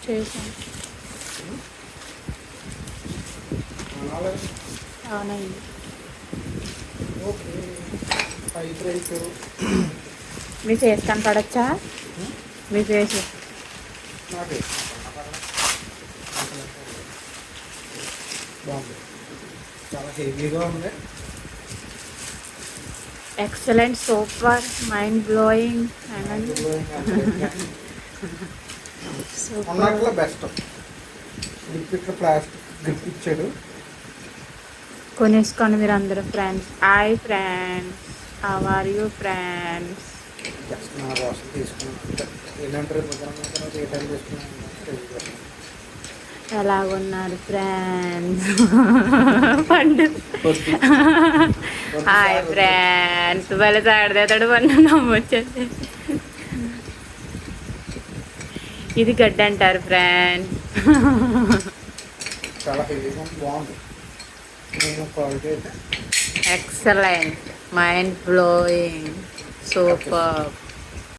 చేసాను. అవునండి. Okay. Fried rice మీ ఫేస్ కనపడచ్చా? మీ ఫేస్ నాకే బాగుంది, చాలా హెవీగా ఉంది. ఎక్సలెంట్, సూపర్, మైండ్ బ్లోయింగ్ అన్నట్లో సూపర్. బెస్ట్. గ్రిప్ ఇట్లా ప్లాస్టిక్ గ్రిప్ ఇచ్చాడు. కొనేసుకోండి మీరు అందరూ friends. Hi friends, how are you friends? Just నా కోసం తీసుకున్నాను. ఏంటంటే రేపు తర్వాత ఏ టైం తీసుకున్నాను. ఎలాగున్నారు ఫ్రెండ్స్? పండు హాయ్ ఫ్రెండ్స్, భలే తాడదేతాడు పండు, నమ్మొచ్చేది. ఇది గడ్డ అంటారు ఫ్రెండ్స్. చాలా హెవీగా బాగుంది. నేను క్వాలిటీ అయితే ఎక్సలెంట్, మైండ్ బ్లోయింగ్, సూపర్.